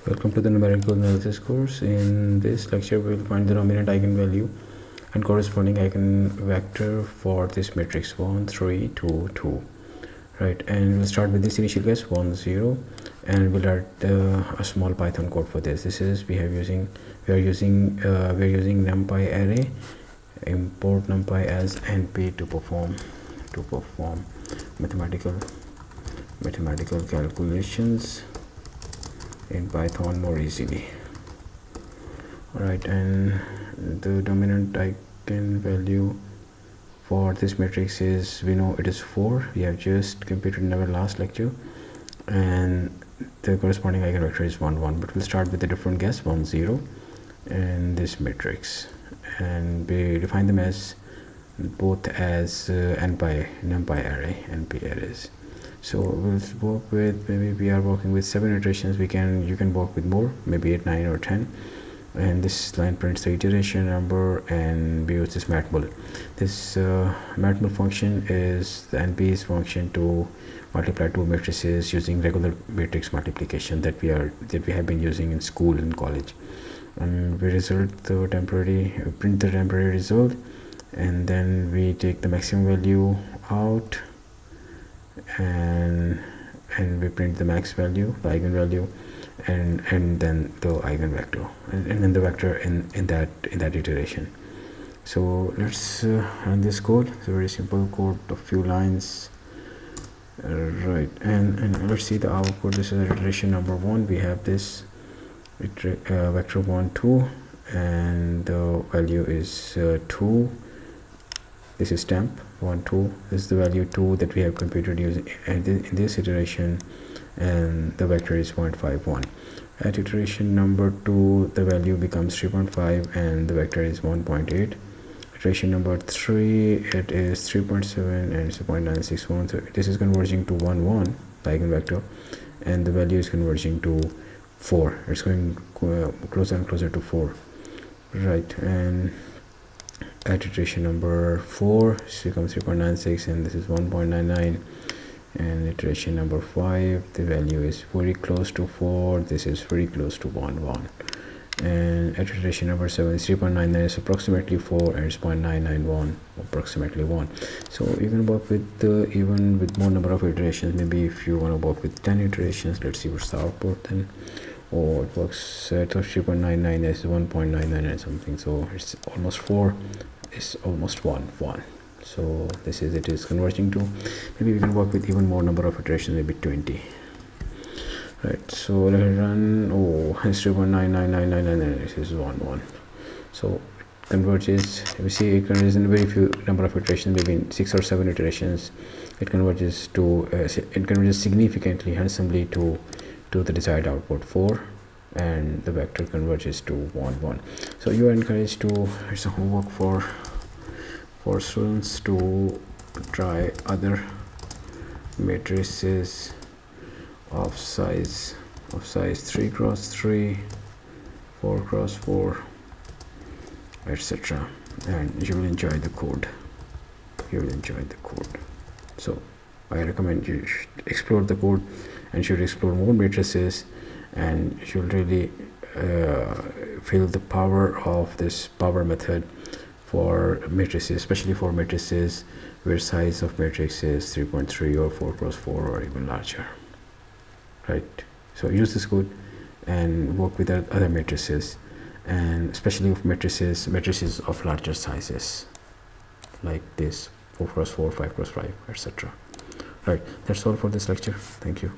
Welcome to the numerical analysis course. In this lecture we will find the dominant eigenvalue and corresponding eigenvector for this matrix 1 3 2 2, right? And we'll start with this initial guess 1 0, and we'll add a small Python code for this. This is we are using numpy array, import numpy as np to perform mathematical calculations in Python more easily. Alright, and the dominant eigenvalue for this matrix is, we know it is 4. We have just computed in our last lecture, and the corresponding eigenvector is 1 1, but we'll start with a different guess 1 0 and this matrix, and we define them as both as numpy array, np arrays. So we'll work with, maybe we are working with 7 iterations. You can work with more, maybe 8 9 or 10, and this line prints the iteration number, and we use this matmul. This matmul function is the np's function to multiply two matrices using regular matrix multiplication that we have been using in school and college, and we print the temporary result, and then we take the maximum value out, and we print the max value, the eigenvalue, and then the eigenvector, and then the vector in that iteration. So let's run this code. It's a very simple code of few lines, right? And let's see the output. This is iteration number 1. We have this vector 1 2, and the value is 2. This is temp 1 2. This is the value 2 that we have computed using in this iteration, and the vector is 0.51. At iteration number 2, the value becomes 3.5, and the vector is 1.8. Iteration number 3, it is 3.7, and it's 0.961. So this is converging to 1 1, the eigenvector, and the value is converging to 4. It's going closer and closer to 4, right? And at iteration number 4, it becomes 3.96, and this is 1.99. And iteration number 5, the value is very close to 4. This is very close to 1 1. And at iteration number 7, 3.99 is approximately 4, and it's 0.991, approximately 1. So you can work with even with more number of iterations. Maybe if you want to work with 10 iterations, let's see what's the output then. Oh, it works at 3.99 is 1.99 and something, so it's almost 4. It's almost 1 1. So this is, it is converging to, maybe we can work with even more number of iterations, maybe 20, right? So let it run. Oh, it's 3.99999, and this is 1 1. So it converges. We see it converges in very few number of iterations, maybe 6 or 7 iterations. It converges to significantly, handsomely to the desired output 4, and the vector converges to 1 1. So you are encouraged to, it's a homework for students to try other matrices of size 3 cross 3, 4 cross 4, etc., and you will enjoy the code. So I recommend you should explore the code, and should explore more matrices, and should really feel the power of this power method for matrices, especially for matrices where size of matrix is 3.3 or 4 cross 4 or even larger, right? So use this code and work with other matrices, and especially with matrices of larger sizes like this 4 cross 4, 5 cross 5, etc. Right, that's all for this lecture. Thank you.